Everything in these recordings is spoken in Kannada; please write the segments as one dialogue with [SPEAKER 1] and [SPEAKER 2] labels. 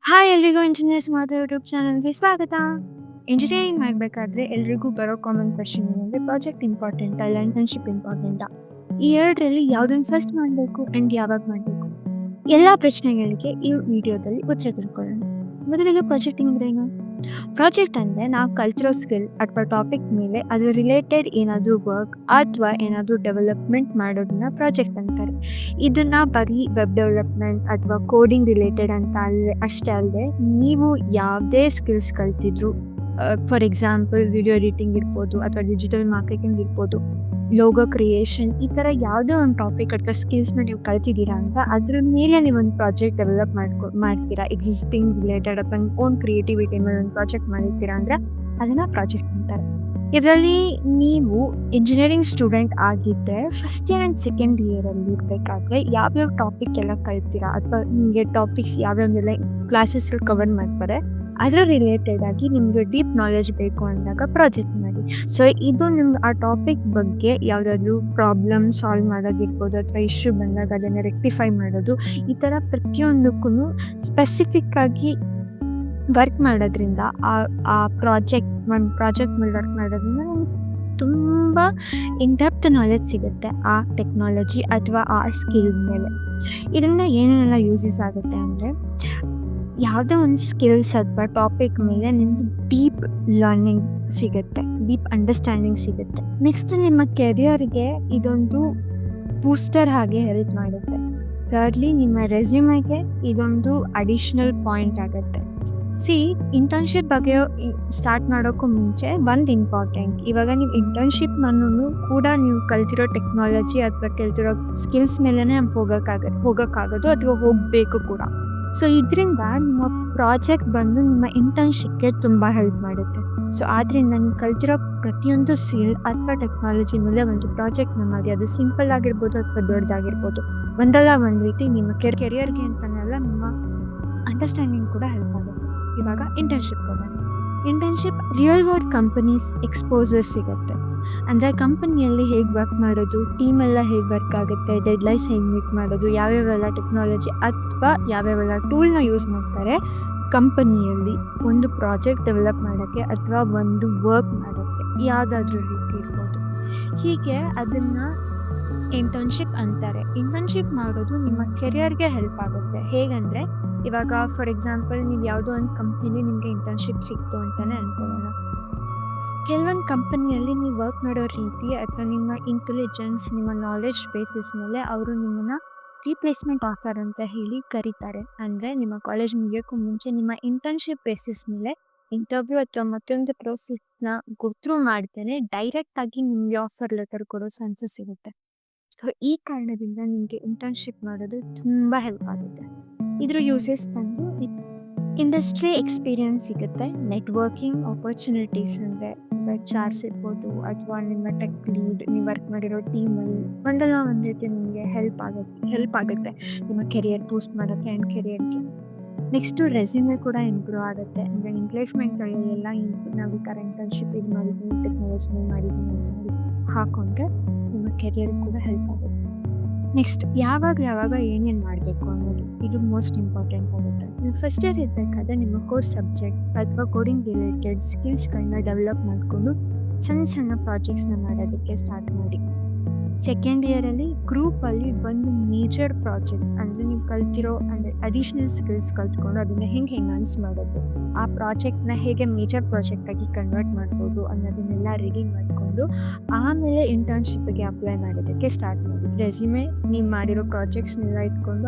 [SPEAKER 1] ಹಾಯ್ ಎಲ್ರಿಗೂ ಇಂಜಿನಿಯರ್ಸ್ ಮಾತು ಯೂಟ್ಯೂಬ್ ಚಾನಲ್ಗೆ ಸ್ವಾಗತ. ಇಂಜಿನಿಯರಿಂಗ್ ಮಾಡಬೇಕಾದ್ರೆ ಎಲ್ರಿಗೂ ಬರೋ ಕಾಮನ್ ಕ್ವೆಶನ್ ಏನಂದ್ರೆ ಪ್ರಾಜೆಕ್ಟ್ ಇಂಪಾರ್ಟೆಂಟಾ ಇಲ್ಲ ಇಂಟರ್ನ್ಶಿಪ್ ಇಂಪಾರ್ಟೆಂಟಾ? ಈ ಎರಡರಲ್ಲಿ ಯಾವುದನ್ನು ಫಸ್ಟ್ ಮಾಡಬೇಕು ಆ್ಯಂಡ್ ಯಾವಾಗ ಮಾಡಬೇಕು? ಎಲ್ಲ ಪ್ರಶ್ನೆಗಳಿಗೆ ಈ ವಿಡಿಯೋದಲ್ಲಿ ಉತ್ತರ ತಿಳ್ಕೊಳ್ಳೋಣ. ಮೊದಲಿಗೆ ಪ್ರಾಜೆಕ್ಟ್ ಅಂದ್ರೇನು? ಪ್ರಾಜೆಕ್ಟ್ ಅಂದರೆ ನಾವು ಕಲ್ತಿರೋ ಸ್ಕಿಲ್ ಅಥವಾ ಟಾಪಿಕ್ ಮೇಲೆ ಅದು ರಿಲೇಟೆಡ್ ಏನಾದರೂ ವರ್ಕ್ ಅಥವಾ ಏನಾದರೂ ಡೆವಲಪ್ಮೆಂಟ್ ಮಾಡೋದನ್ನ ಪ್ರಾಜೆಕ್ಟ್ ಅಂತಾರೆ. ಇದನ್ನ ಬರೀ ವೆಬ್ ಡೆವಲಪ್ಮೆಂಟ್ ಅಥವಾ ಕೋಡಿಂಗ್ ರಿಲೇಟೆಡ್ ಅಂತ ಅಷ್ಟೇ ಅಲ್ಲದೆ ನೀವು ಯಾವುದೇ ಸ್ಕಿಲ್ಸ್ ಕಲ್ತಿದ್ರು, ಫಾರ್ ಎಕ್ಸಾಂಪಲ್ ವಿಡಿಯೋ ಎಡಿಟಿಂಗ್ ಇರ್ಬೋದು ಅಥವಾ ಡಿಜಿಟಲ್ ಮಾರ್ಕೆಟಿಂಗ್ ಇರ್ಬೋದು, ಲೋಗೋ ಕ್ರಿಯೇಷನ್, ಈ ಥರ ಯಾವುದೇ ಒಂದು ಟಾಪಿಕ್ ಅಥವಾ ಸ್ಕಿಲ್ಸ್ನ ನೀವು ಕಲ್ತಿದ್ದೀರಾ ಅಂತ ಅದ್ರ ಮೇಲೆ ನೀವು ಒಂದು ಪ್ರಾಜೆಕ್ಟ್ ಡೆವಲಪ್ ಮಾಡ್ತೀರಾ, ಎಕ್ಸಿಸ್ಟಿಂಗ್ ರಿಲೇಟೆಡ್ ಅಥವಾ ಓನ್ ಕ್ರಿಯೇಟಿವಿಟಿ ಮೇಲೆ ಒಂದು ಪ್ರಾಜೆಕ್ಟ್ ಮಾಡಿರ್ತೀರಾ ಅಂದರೆ ಅದನ್ನು ಪ್ರಾಜೆಕ್ಟ್ ಅಂತಾರೆ. ಇದರಲ್ಲಿ ನೀವು ಇಂಜಿನಿಯರಿಂಗ್ ಸ್ಟೂಡೆಂಟ್ ಆಗಿದ್ದರೆ ಫಸ್ಟ್ ಇಯರ್ ಆ್ಯಂಡ್ ಸೆಕೆಂಡ್ ಇಯರಲ್ಲಿ ಇರಬೇಕಾದ್ರೆ ಯಾವ್ಯಾವ ಟಾಪಿಕ್ ಎಲ್ಲ ಕಲ್ತೀರಾ ಅಥವಾ ನಿಮಗೆ ಟಾಪಿಕ್ಸ್ ಯಾವ್ಯಾವೆಲ್ಲ ಕ್ಲಾಸಸ್ ಕವರ್ ಮಾಡ್ತಾರೆ ಅದರ ರಿಲೇಟೆಡ್ ಆಗಿ ನಿಮಗೆ ಡೀಪ್ ನಾಲೆಜ್ ಬೇಕು ಅಂದಾಗ ಪ್ರಾಜೆಕ್ಟ್ ಮಾಡಿ. ಸೊ ಇದು ನಿಮ್ಗೆ ಆ ಟಾಪಿಕ್ ಬಗ್ಗೆ ಯಾವುದಾದ್ರೂ ಪ್ರಾಬ್ಲಮ್ ಸಾಲ್ವ್ ಮಾಡೋದಿರ್ಬೋದು ಅಥವಾ ಇಶ್ಯೂ ಬಂದಾಗ ಅದನ್ನು ರೆಕ್ಟಿಫೈ ಮಾಡೋದು, ಈ ಥರ ಪ್ರತಿಯೊಂದಕ್ಕೂ ಸ್ಪೆಸಿಫಿಕ್ ಆಗಿ ವರ್ಕ್ ಮಾಡೋದ್ರಿಂದ ಆ ಪ್ರಾಜೆಕ್ಟ್ ಮೇಲೆ ವರ್ಕ್ ಮಾಡೋದ್ರಿಂದ ನಮ್ಗೆ ತುಂಬ ಇನ್ಡೆಪ್ತ್ ನಾಲೆಜ್ ಸಿಗುತ್ತೆ ಆ ಟೆಕ್ನಾಲಜಿ ಅಥವಾ ಆ ಸ್ಕಿಲ್ ಮೇಲೆ. ಇದರಿಂದ ಏನೇನೆಲ್ಲ ಯೂಸಸ್ ಆಗುತ್ತೆ ಅಂದರೆ, ಯಾವುದೇ ಒಂದು ಸ್ಕಿಲ್ಸ್ ಅಥವಾ ಟಾಪಿಕ್ ಮೇಲೆ ನಿಮ್ಗೆ ಡೀಪ್ ಲರ್ನಿಂಗ್ ಸಿಗುತ್ತೆ, ಡೀಪ್ ಅಂಡರ್ಸ್ಟ್ಯಾಂಡಿಂಗ್ ಸಿಗುತ್ತೆ. ನೆಕ್ಸ್ಟ್ ನಿಮ್ಮ ಕೆರಿಯರ್ಗೆ ಇದೊಂದು ಬೂಸ್ಟರ್ ಹಾಗೆ ಹೆಲ್ಪ್ ಮಾಡುತ್ತೆ. ಥರ್ಡ್ಲಿ ನಿಮ್ಮ ರೆಸ್ಯೂಮೆಗೆ ಇದೊಂದು ಅಡಿಷ್ನಲ್ ಪಾಯಿಂಟ್ ಆಗುತ್ತೆ. ಇಂಟರ್ನ್ಶಿಪ್ ಬಗ್ಗೆ ಸ್ಟಾರ್ಟ್ ಮಾಡೋಕ್ಕೂ ಮುಂಚೆ ಒಂದು ಇಂಪಾರ್ಟೆಂಟ್, ಇವಾಗ ನೀವು ಇಂಟರ್ನ್ಶಿಪ್ ಅನ್ನೋದು ಕೂಡ ನೀವು ಕಲ್ತಿರೋ ಟೆಕ್ನಾಲಜಿ ಅಥವಾ ಕಲ್ತಿರೋ ಸ್ಕಿಲ್ಸ್ ಮೇಲೇ ಹೋಗೋಕ್ಕಾಗೋದು ಅಥವಾ ಹೋಗಬೇಕು ಕೂಡ. ಸೊ ಇದರಿಂದ ನಿಮ್ಮ ಪ್ರಾಜೆಕ್ಟ್ ಬಂದು ನಿಮ್ಮ ಇಂಟರ್ನ್ಶಿಪ್ಗೆ ತುಂಬ ಹೆಲ್ಪ್ ಮಾಡುತ್ತೆ. ಸೊ ಆದ್ದರಿಂದ ನೀವು ಕಲ್ತಿರೋ ಪ್ರತಿಯೊಂದು ಸ್ಕಿಲ್ ಅಥವಾ ಟೆಕ್ನಾಲಜಿ ಮೇಲೆ ಒಂದು ಪ್ರಾಜೆಕ್ಟ್ನ ಮಾಡಿ, ಅದು ಸಿಂಪಲ್ ಆಗಿರ್ಬೋದು ಅಥವಾ ದೊಡ್ಡದಾಗಿರ್ಬೋದು, ಒಂದಲ್ಲ ಒಂದು ರೀತಿ ನಿಮ್ಮ ಕೆರಿಯರ್ಗೆ ಅಂತನೆಲ್ಲ ನಿಮ್ಮ ಅಂಡರ್ಸ್ಟ್ಯಾಂಡಿಂಗ್ ಕೂಡ ಹೆಲ್ಪ್ ಆಗುತ್ತೆ. ಇವಾಗ internship internship real world companies exposure ಸಿಗುತ್ತೆ. ಅಂದರೆ ಕಂಪನಿಯಲ್ಲಿ ಹೇಗೆ ವರ್ಕ್ ಮಾಡೋದು, ಟೀಮೆಲ್ಲ ಹೇಗೆ ವರ್ಕ್ ಆಗುತ್ತೆ, ಡೆಡ್ಲೈನ್ಸ್ ಹೇಗೆ ಮೀಟ್ ಮಾಡೋದು, ಯಾವ್ಯಾವೆಲ್ಲ ಟೆಕ್ನಾಲಜಿ ಅಥವಾ ಯಾವ್ಯಾವೆಲ್ಲ ಟೂಲ್ನ ಯೂಸ್ ಮಾಡ್ತಾರೆ ಕಂಪನಿಯಲ್ಲಿ ಒಂದು ಪ್ರಾಜೆಕ್ಟ್ ಡೆವಲಪ್ ಮಾಡೋಕ್ಕೆ ಅಥವಾ ಒಂದು ವರ್ಕ್ ಮಾಡೋಕ್ಕೆ, ಯಾವುದಾದ್ರೂ ರೀತಿ ಇರ್ಬೋದು. ಹೀಗೆ ಅದನ್ನು ಇಂಟರ್ನ್ಶಿಪ್ ಅಂತಾರೆ. ಇಂಟರ್ನ್ಶಿಪ್ ಮಾಡೋದು ನಿಮ್ಮ ಕೆರಿಯರ್ಗೆ ಹೆಲ್ಪ್ ಆಗುತ್ತೆ. ಹೇಗಂದರೆ, ಇವಾಗ ಫಾರ್ ಎಕ್ಸಾಂಪಲ್ ನೀವು ಯಾವುದೋ ಒಂದು ಕಂಪ್ನಿಲಿ ನಿಮಗೆ ಇಂಟರ್ನ್ಶಿಪ್ ಸಿಕ್ತು ಅಂತಲೇ ಅಂದ್ಕೊಳ್ಳೋಣ. ಕೆಲವೊಂದು ಕಂಪನಿಯಲ್ಲಿ ನೀವು ವರ್ಕ್ ಮಾಡೋ ರೀತಿ ಅಥವಾ ನಿಮ್ಮ ಇಂಟೆಲಿಜೆನ್ಸ್, ನಿಮ್ಮ ನಾಲೆಡ್ಜ್ ಬೇಸಿಸ್ ಮೇಲೆ ಅವರು ನಿಮ್ಮನ್ನು ರೀಪ್ಲೇಸ್ಮೆಂಟ್ ಆಫರ್ ಅಂತ ಹೇಳಿ ಕರೀತಾರೆ. ಅಂದರೆ ನಿಮ್ಮ ಕಾಲೇಜ್ ಮುಗಿಯೋಕ್ಕೂ ಮುಂಚೆ ನಿಮ್ಮ ಇಂಟರ್ನ್ಶಿಪ್ ಬೇಸಿಸ್ ಮೇಲೆ ಇಂಟರ್ವ್ಯೂ ಅಥವಾ ಮತ್ತೊಂದು ಪ್ರೋಸೆಸ್ನ ಗೊತ್ತೂ ಮಾಡ್ತೇನೆ ಡೈರೆಕ್ಟಾಗಿ ನಿಮಗೆ ಆಫರ್ ಲೆಟರ್ ಕೊಡೋ ಚಾನ್ಸಸ್ ಇರುತ್ತೆ. ಸೊ ಈ ಕಾರಣದಿಂದ ನಿಮಗೆ ಇಂಟರ್ನ್ಶಿಪ್ ಮಾಡೋದು ತುಂಬ ಹೆಲ್ಪ್ ಆಗುತ್ತೆ. ಇದ್ರ ಯೂಸಸ್ ತಂದು ಇಂಡಸ್ಟ್ರಿ ಎಕ್ಸ್ಪೀರಿಯನ್ಸ್ ಸಿಗುತ್ತೆ, ನೆಟ್ವರ್ಕಿಂಗ್ ಆಪರ್ಚುನಿಟೀಸ್ ಅಂದರೆ ಚಾರ್ಸ್ ಇರ್ಬೋದು ಅಥವಾ ನಿಮ್ಮ ಟೆಕ್ ಲೀಡ್, ನೀವು ವರ್ಕ್ ಮಾಡಿರೋ ಟೀಮಲ್ಲಿ ಒಂದಲ್ಲ ಒಂದು ರೀತಿ ನಿಮಗೆ ಹೆಲ್ಪ್ ಆಗುತ್ತೆ ನಿಮ್ಮ ಕೆರಿಯರ್ ಬೂಸ್ಟ್ ಮಾಡೋಕ್ಕೆ ಆ್ಯಂಡ್ ಕೆರಿಯರ್ಗೆ. ನೆಕ್ಸ್ಟು ರೆಸ್ಯೂಮೆ ಕೂಡ ಇಂಪ್ರೂವ್ ಆಗುತ್ತೆ. ಅಂದರೆ ಎಂಪ್ಲಾಯ್ಮೆಂಟಲ್ಲಿ ಎಲ್ಲ ನಾವು ಈ ಥರ ಇಂಟರ್ನ್ಶಿಪ್ ಇದು ಮಾಡಿದ್ವಿ, ಟೆಕ್ನಾಲಜಿ ಮಾಡಿದ್ವಿ ಅಂತ ಹಾಕೊಂಡ್ರೆ ನಿಮ್ಮ ಕೆರಿಯರ್ ಕೂಡ ಹೆಲ್ಪ್ ಆಗುತ್ತೆ. ನೆಕ್ಸ್ಟ್ ಯಾವಾಗ ಏನೇನು ಮಾಡಬೇಕು ಅನ್ನೋದು, ಇದು ಮೋಸ್ಟ್ ಇಂಪಾರ್ಟೆಂಟ್ ಆಗುತ್ತೆ. ನೀವು ಫಸ್ಟ್ ಇಯರ್ ಇರಬೇಕಾದ್ರೆ ನಿಮ್ಮ ಕೋರ್ಸ್ ಸಬ್ಜೆಕ್ಟ್ ಅಥವಾ ಕೋಡಿಂಗ್ ರಿಲೇಟೆಡ್ ಸ್ಕಿಲ್ಸ್ಗಳನ್ನ ಡೆವಲಪ್ ಮಾಡಿಕೊಂಡು ಸಣ್ಣ ಪ್ರಾಜೆಕ್ಟ್ಸ್ನ ಮಾಡೋದಕ್ಕೆ ಸ್ಟಾರ್ಟ್ ಮಾಡಿ. ಸೆಕೆಂಡ್ ಇಯರಲ್ಲಿ ಗ್ರೂಪಲ್ಲಿ ಒಂದು ಮೇಜರ್ ಪ್ರಾಜೆಕ್ಟ್, ಅಂದರೆ ನೀವು ಕಲ್ತಿರೋ ಅಂದರೆ ಅಡಿಷ್ನಲ್ ಸ್ಕಿಲ್ಸ್ ಕಲ್ತ್ಕೊಂಡು ಅದನ್ನು ಹೆಂಗೆ ಎನ್ಹಾನ್ಸ್ ಮಾಡೋದು, ಆ ಪ್ರಾಜೆಕ್ಟ್ನ ಹೇಗೆ ಮೇಜರ್ ಪ್ರಾಜೆಕ್ಟಾಗಿ ಕನ್ವರ್ಟ್ ಮಾಡ್ಬೋದು ಅನ್ನೋದನ್ನೆಲ್ಲ ರೆಡಿ ಮಾಡಿಕೊಂಡು ಆಮೇಲೆ ಇಂಟರ್ನ್ಶಿಪ್ಗೆ ಅಪ್ಲೈ ಮಾಡೋದಕ್ಕೆ ಸ್ಟಾರ್ಟ್ ಮಾಡಿ. ರೆಸ್ಯೂಮೆ ನೀವು ಮಾಡಿರೋ ಪ್ರಾಜೆಕ್ಟ್ಸ್ನೆಲ್ಲ ಇಟ್ಕೊಂಡು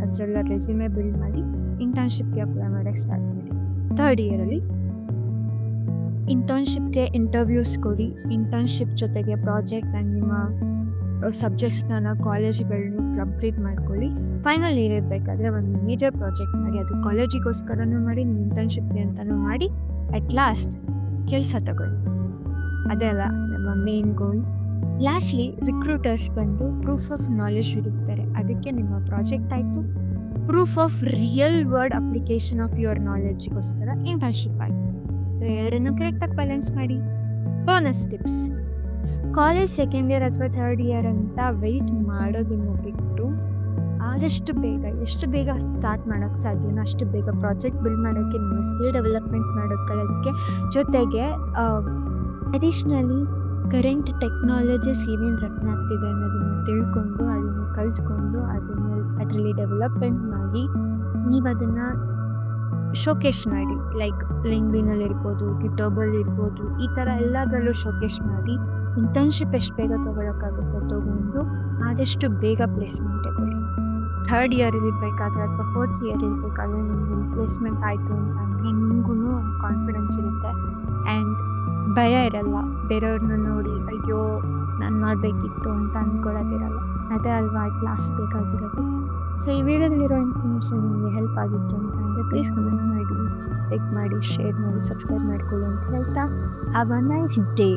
[SPEAKER 1] ಅದರೆಲ್ಲ ರೆಸ್ಯೂಮೆ ಬಿಲ್ಡ್ ಮಾಡಿ ಇಂಟರ್ನ್ಶಿಪ್ಗೆ ಅಪ್ಲೈ ಮಾಡೋಕ್ಕೆ ಸ್ಟಾರ್ಟ್ ಮಾಡಿ. ಥರ್ಡ್ ಇಯರಲ್ಲಿ ಇಂಟರ್ನ್ಶಿಪ್ಗೆ ಇಂಟರ್ವ್ಯೂಸ್ ಕೊಡಿ. ಇಂಟರ್ನ್ಶಿಪ್ ಜೊತೆಗೆ ಪ್ರಾಜೆಕ್ಟ್ ಆ್ಯಂಡ್ ನಿಮ್ಮ ಸಬ್ಜೆಕ್ಟ್ಸ್ನ ಕಾಲೇಜ್ಗಳನ್ನೂ ಕಂಪ್ಲೀಟ್ ಮಾಡ್ಕೊಳ್ಳಿ. ಫೈನಲ್ ಇಯರ್ ಇರಬೇಕಾದ್ರೆ ಒಂದು ಮೇಜರ್ ಪ್ರಾಜೆಕ್ಟ್ ಮಾಡಿ, ಅದು ಕಾಲೇಜಿಗೋಸ್ಕರನೂ ಮಾಡಿ, ನಿಮ್ಮ ಇಂಟರ್ನ್ಶಿಪ್ಗೆ ಅಂತಲೂ ಮಾಡಿ, ಅಟ್ ಲಾಸ್ಟ್ ಕೆಲಸ ತಗೊಳ್ಳಿ. ಅದೆಲ್ಲ ನಮ್ಮ ಮೇನ್ ಗೋಲ್. ಲಾಸ್ಟ್ಲಿ ರಿಕ್ರೂಟರ್ಸ್ ಬಂದು ಪ್ರೂಫ್ ಆಫ್ ನಾಲೆಜ್ ಹುಡುಕ್ತಾರೆ. ಅದಕ್ಕೆ ನಿಮ್ಮ ಪ್ರಾಜೆಕ್ಟ್ ಆಯಿತು, proof of real world application of your ನಾಲೆಡ್ಜ್ಗೋಸ್ಕರ ಇಂಟರ್ನ್ಶಿಪ್ ಆಯಿತು. ಎರಡನ್ನೂ ಕರೆಕ್ಟಾಗಿ ಬ್ಯಾಲೆನ್ಸ್ ಮಾಡಿ. Bonus tips: college second year ಅಥವಾ ಥರ್ಡ್ ಇಯರ್ ಅಂತ ವೆಯ್ಟ್ ಮಾಡೋದನ್ನು ಬಿಟ್ಟು ಆದಷ್ಟು ಬೇಗ ಎಷ್ಟು ಬೇಗ ಸ್ಟಾರ್ಟ್ ಮಾಡೋಕ್ಕೆ ಸಾಧ್ಯನೋ ಅಷ್ಟು ಬೇಗ ಪ್ರಾಜೆಕ್ಟ್ ಬಿಲ್ಡ್ ಮಾಡೋಕ್ಕೆ, ನಿಮ್ಮ ಸ್ಕಿಲ್ ಡೆವಲಪ್ಮೆಂಟ್ ಮಾಡೋಕ್ಕೆ, ಜೊತೆಗೆ ಅಡಿಷ್ನಲಿ ಕರೆಂಟ್ ಟೆಕ್ನಾಲಜೀಸ್ ಏನೇನು ರನ್ ಆಗ್ತಿದೆ ಅನ್ನೋದನ್ನು ತಿಳ್ಕೊಂಡು, ಅದನ್ನು ಕಲ್ತ್ಕೊಂಡು, ಅದರಲ್ಲಿ ಡೆವಲಪ್ಮೆಂಟ್ ಮಾಡಿ ನೀವು ಅದನ್ನು ಶೋಕೇಸ್ ಮಾಡಿ. ಲೈಕ್ ಲಿಂಕ್ಡ್ಇನಲ್ಲಿ ಇರ್ಬೋದು, ಗಿಟಬಲ್ ಇರ್ಬೋದು, ಈ ಥರ ಎಲ್ಲದರಲ್ಲೂ ಶೋಕೇಸ್ ಮಾಡಿ ಇಂಟರ್ನ್ಶಿಪ್ ಎಷ್ಟು ಬೇಗ ತೊಗೊಳಕ್ಕಾಗುತ್ತೋ ತೊಗೊಂಡು ಆದಷ್ಟು ಬೇಗ ಪ್ಲೇಸ್ಮೆಂಟ್ ತಗೊಳ್ಳಿ. 3rd ಇಯರ್ ಇರಬೇಕಾದ್ರೆ ಅಥವಾ 4th ಇಯರ್ ಇರಬೇಕಾದ್ರೆ ನಿಮ್ಗೆ ಪ್ಲೇಸ್ಮೆಂಟ್ ಆಯಿತು ಅಂತಂದರೆ ನಿಮಗೂ ಒಂದು ಕಾನ್ಫಿಡೆನ್ಸ್ ಇರುತ್ತೆ ಆ್ಯಂಡ್ ಭಯ ಇರಲ್ಲ. ಬೇರೆಯವ್ರನ್ನ ನೋಡಿ ಅಯ್ಯೋ ನಾನು ಮಾಡಬೇಕಿತ್ತು ಅಂತ ಅಂದ್ಕೊಳ್ಳೋದಿರಲ್ಲ. ಅದೇ ಅಲ್ವಾ ಅಟ್ ಲಾಸ್ಟ್ ಬೇಕಾಗಿರೋದು. ಸೊ ಈ ವಿಡಿಯೋದಲ್ಲಿರೋ ಇನ್ಫಾರ್ಮೇಷನ್ ನಿಮಗೆ ಹೆಲ್ಪ್ ಆಗಿತ್ತು ಅಂತಂದರೆ ಪ್ಲೀಸ್ ಕಮೆಂಟ್ ಮಾಡಿ, ಲೈಕ್ ಮಾಡಿ, ಶೇರ್ ಮಾಡಿ, ಸಬ್ಸ್ಕ್ರೈಬ್ ಮಾಡ್ಕೊಳ್ಳಿ ಅಂತ ಹೇಳ್ತಾ ಹ್ಯಾವ್ ಅ ನೈಸ್ ಡೇ.